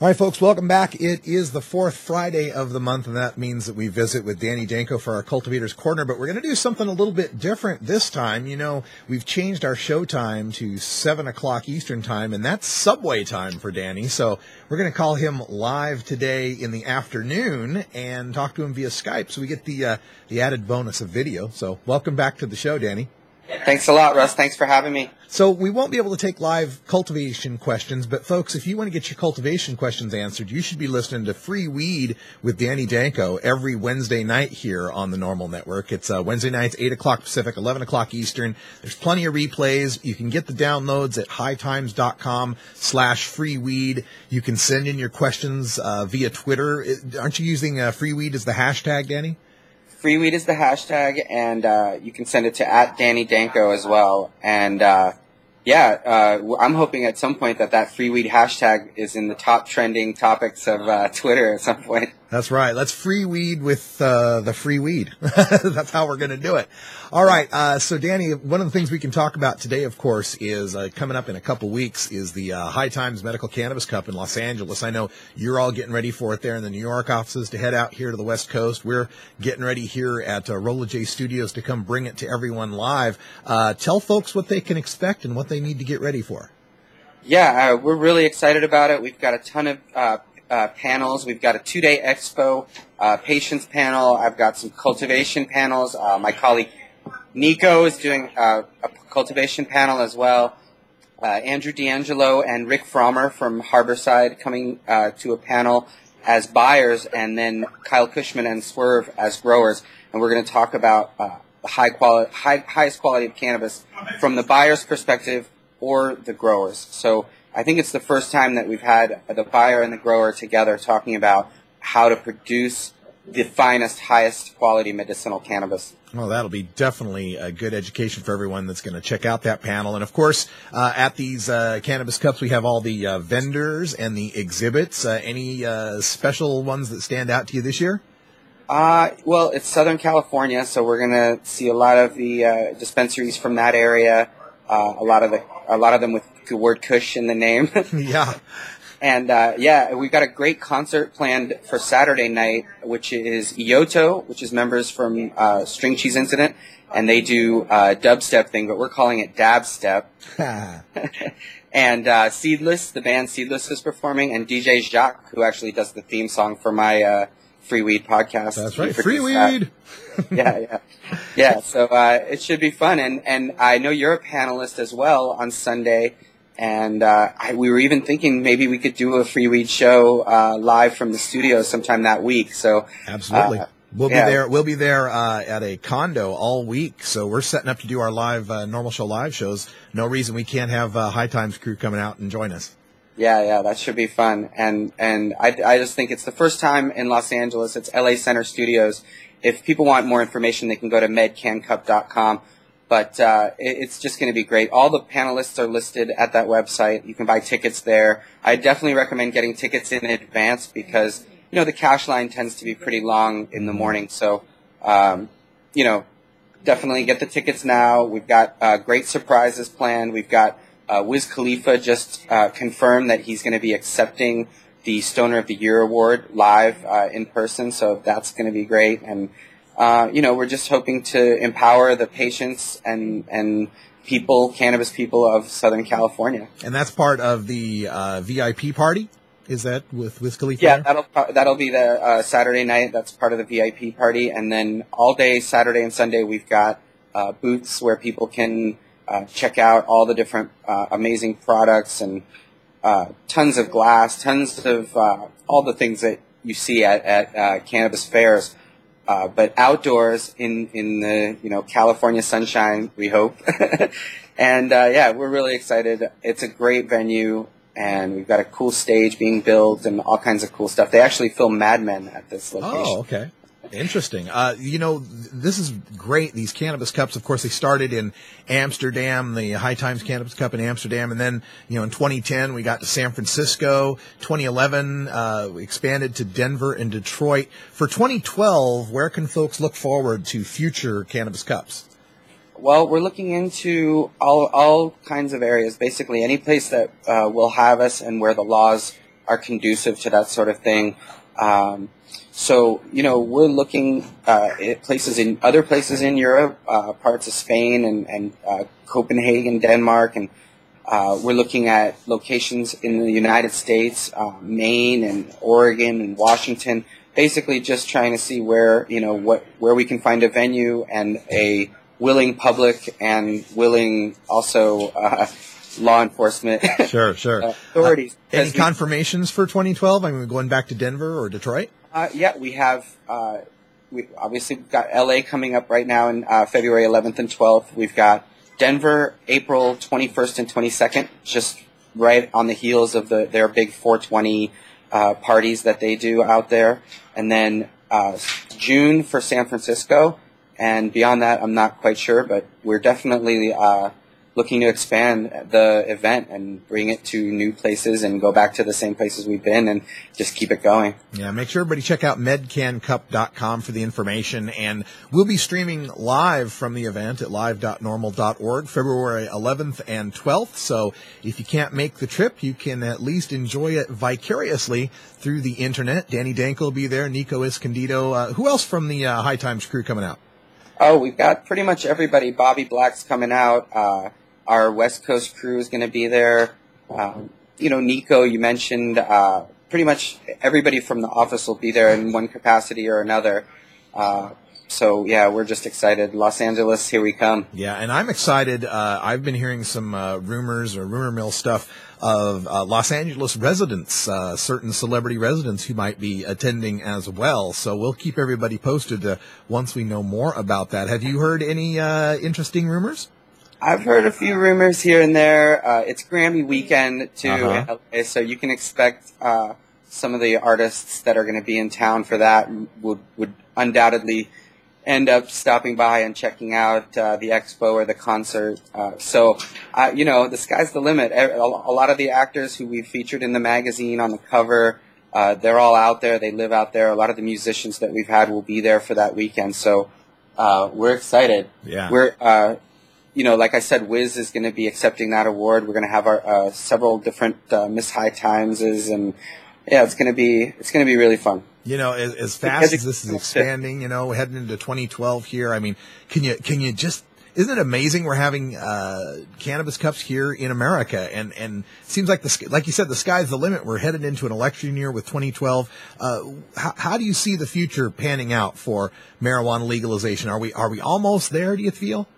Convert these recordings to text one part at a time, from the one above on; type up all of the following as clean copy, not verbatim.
All right, folks, welcome back. It is the fourth Friday of the month, and that means that we visit with Danny Danko for our Cultivator's Corner, but we're going to do something a little bit different this time. You know, we've changed our show time to 7 o'clock Eastern time, and that's Subway time for Danny, so we're going to call him live today in the afternoon and talk to him via Skype, so we get the added bonus of video. So welcome back to the show, Danny. Thanks a lot, Russ. Thanks for having me. So we won't be able to take live cultivation questions, but folks, if you want to get your cultivation questions answered, you should be listening to Free Weed with Danny Danko every Wednesday night here on the Normal Network. It's Wednesday nights, 8 o'clock Pacific, 11 o'clock Eastern. There's plenty of replays. You can get the downloads at hightimes.com/freeweed. You can send in your questions via Twitter. Aren't you using Free Weed as the hashtag, Danny? Freeweed is the hashtag, and you can send it to @DannyDanko as well. And I'm hoping at some point that Freeweed hashtag is in the top trending topics of Twitter at some point. That's right. Let's free weed with the free weed. That's how we're going to do it. All right. So, Danny, one of the things we can talk about today, of course, is coming up in a couple weeks is the High Times Medical Cannabis Cup in Los Angeles. I know you're all getting ready for it there in the New York offices to head out here to the West Coast. We're getting ready here at Rolla J Studios to come bring it to everyone live. Tell folks what they can expect and what they need to get ready for. Yeah, we're really excited about it. We've got a ton of panels. We've got a 2-day expo, patients panel. I've got some cultivation panels. My colleague Nico is doing a cultivation panel as well. Andrew D'Angelo and Rick Frommer from Harborside coming to a panel as buyers, and then Kyle Cushman and Swerve as growers. And we're going to talk about the highest quality of cannabis from the buyer's perspective or the growers. So I think it's the first time that we've had the buyer and the grower together talking about how to produce the finest, highest quality medicinal cannabis. Well, that'll be definitely a good education for everyone that's going to check out that panel. And, of course, at these Cannabis Cups, we have all the vendors and the exhibits. Any special ones that stand out to you this year? Well, it's Southern California, so we're going to see a lot of the dispensaries from that area. A lot of them with the word Kush in the name. Yeah. And we've got a great concert planned for Saturday night, which is Iyoto, which is members from String Cheese Incident, and they do dubstep thing, but we're calling it dabstep. And Seedless, the band Seedless, is performing, and DJ Jacques, who actually does the theme song for my Free Weed podcast. That's right, Free Weed. Yeah. So it should be fun, and I know you're a panelist as well on Sunday. And we were even thinking maybe we could do a Free Weed show live from the studio sometime that week. So absolutely, we'll be there. We'll be there at a condo all week. So we're setting up to do our live normal show live shows. No reason we can't have High Times crew coming out and join us. Yeah, that should be fun. And I just think it's the first time in Los Angeles. It's LA Center Studios. If people want more information, they can go to medcancup.com. But it's just going to be great. All the panelists are listed at that website. You can buy tickets there. I definitely recommend getting tickets in advance because, the cash line tends to be pretty long in the morning. So, definitely get the tickets now. We've got great surprises planned. We've got Wiz Khalifa just confirmed that he's going to be accepting the Stoner of the Year award live in person. So that's going to be great. And we're just hoping to empower the patients and people, cannabis people of Southern California. And that's part of the VIP party? Is that with Wiz Khalifa? Yeah, that'll be the Saturday night. That's part of the VIP party. And then all day Saturday and Sunday we've got booths where people can check out all the different amazing products and tons of glass, tons of all the things that you see at cannabis fairs. But outdoors in the California sunshine, we hope. And we're really excited. It's a great venue, and we've got a cool stage being built and all kinds of cool stuff. They actually film Mad Men at this location. Oh, okay. Interesting. This is great. These Cannabis Cups, of course, they started in Amsterdam, the High Times Cannabis Cup in Amsterdam. And then, in 2010, we got to San Francisco. 2011, we expanded to Denver and Detroit. For 2012, where can folks look forward to future Cannabis Cups? Well, we're looking into all kinds of areas. Basically, any place that will have us and where the laws are conducive to that sort of thing. So, we're looking at other places in Europe, parts of Spain and Copenhagen, Denmark, and we're looking at locations in the United States, Maine and Oregon and Washington, basically just trying to see where we can find a venue and a willing public and willing also law enforcement Sure. authorities. Any confirmations for 2012? I mean, going back to Denver or Detroit? Yeah, we have. We've got LA coming up right now in February 11th and 12th. We've got Denver, April 21st and 22nd, just right on the heels of their big 420 parties that they do out there. And then June for San Francisco. And beyond that, I'm not quite sure, but we're definitely looking to expand the event and bring it to new places and go back to the same places we've been and just keep it going. Yeah, make sure everybody check out medcancup.com for the information. And we'll be streaming live from the event at live.normal.org, February 11th and 12th. So if you can't make the trip, you can at least enjoy it vicariously through the internet. Danny Danko will be there, Nico Escondido. Who else from the High Times crew coming out? Oh, we've got pretty much everybody. Bobby Black's coming out. Our West Coast crew is going to be there. Nico, you mentioned, pretty much everybody from the office will be there in one capacity or another. So, yeah, we're just excited. Los Angeles, here we come. Yeah, and I'm excited. I've been hearing some rumors or rumor mill stuff of Los Angeles residents, certain celebrity residents who might be attending as well. So we'll keep everybody posted once we know more about that. Have you heard any interesting rumors? I've heard a few rumors here and there. It's Grammy weekend, too, in LA, so you can expect some of the artists that are going to be in town for that would undoubtedly end up stopping by and checking out the expo or the concert. So, the sky's the limit. A lot of the actors who we've featured in the magazine on the cover, they're all out there. They live out there. A lot of the musicians that we've had will be there for that weekend. So we're excited. Yeah. We're like I said, Wiz is going to be accepting that award. We're going to have our several different Miss High Timeses, and yeah, it's going to be really fun. As fast as this is expanding, heading into 2012 here, I mean, can you just, isn't it amazing we're having cannabis cups here in America? And it seems like like you said, the sky's the limit. We're headed into an election year with 2012. How do you see the future panning out for marijuana legalization? Are we almost there, do you feel?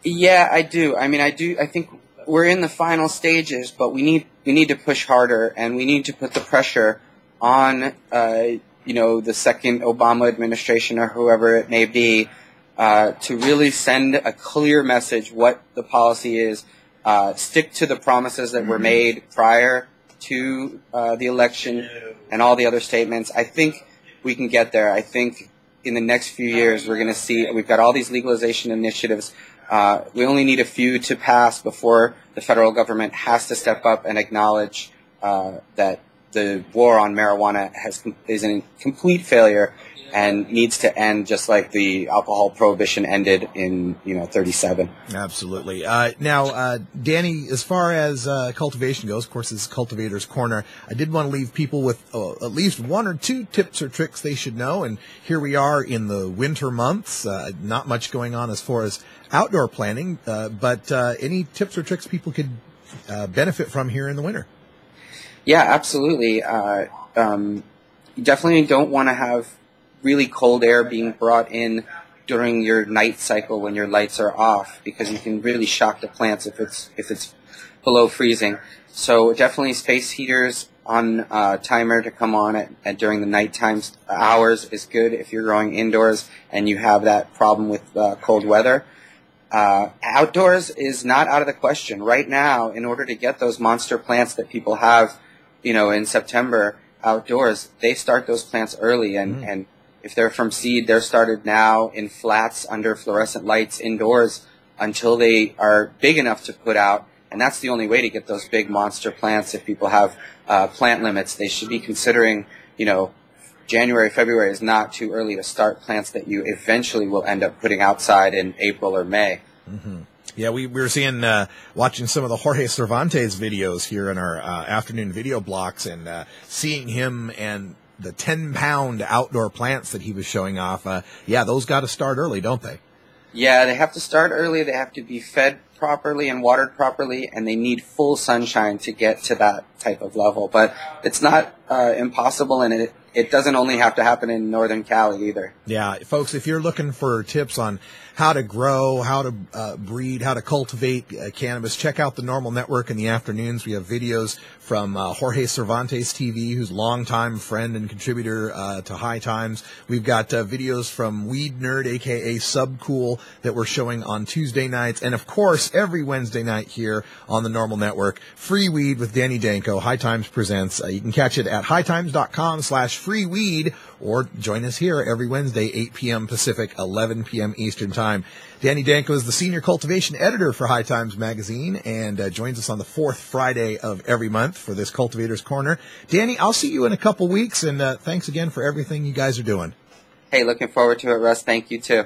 Yeah, I do. I mean, I think we're in the final stages, but we need to push harder, and we need to put the pressure on, the second Obama administration or whoever it may be, to really send a clear message what the policy is, stick to the promises that were made prior to the election and all the other statements. I think we can get there. I think in the next few years we're going to see, we've got all these legalization initiatives. We only need a few to pass before the federal government has to step up and acknowledge that the war on marijuana is a complete failure and needs to end, just like the alcohol prohibition ended in 1937. Absolutely. Now, Danny, as far as cultivation goes, of course, this is Cultivator's Corner. I did want to leave people with at least one or two tips or tricks they should know. And here we are in the winter months. Not much going on as far as outdoor planning, but any tips or tricks people could benefit from here in the winter? Yeah, absolutely. You definitely don't want to have really cold air being brought in during your night cycle when your lights are off, because you can really shock the plants if it's below freezing. So definitely space heaters on timer to come on during the nighttime hours is good if you're growing indoors and you have that problem with cold weather. Outdoors is not out of the question. Right now, in order to get those monster plants that people have, in September outdoors, they start those plants early, and if they're from seed, they're started now in flats under fluorescent lights indoors until they are big enough to put out. And that's the only way to get those big monster plants. If people have plant limits, they should be considering, January, February is not too early to start plants that you eventually will end up putting outside in April or May. Mm-hmm. Yeah, we were seeing, watching some of the Jorge Cervantes videos here in our afternoon video blocks, and seeing him and the 10-pound outdoor plants that he was showing off. Yeah, those got to start early, don't they? Yeah, they have to start early. They have to be fed properly and watered properly, and they need full sunshine to get to that type of level. But it's not impossible, and it doesn't only have to happen in Northern Cali either. Yeah, folks, if you're looking for tips on how to grow, how to breed, how to cultivate cannabis, check out the Normal Network in the afternoons. We have videos from Jorge Cervantes TV, who's a longtime friend and contributor to High Times. We've got videos from Weed Nerd, a.k.a. Subcool, that we're showing on Tuesday nights. And, of course, every Wednesday night here on the Normal Network, Free Weed with Danny Danko. High Times presents. You can catch it at hightimes.com/freeweed, or join us here every Wednesday, 8 p.m. Pacific, 11 p.m. Eastern Time. Danny Danko is the senior cultivation editor for High Times magazine, and joins us on the fourth Friday of every month for this Cultivators Corner. Danny, I'll see you in a couple weeks, and thanks again for everything you guys are doing. Hey, looking forward to it, Russ. Thank you, too.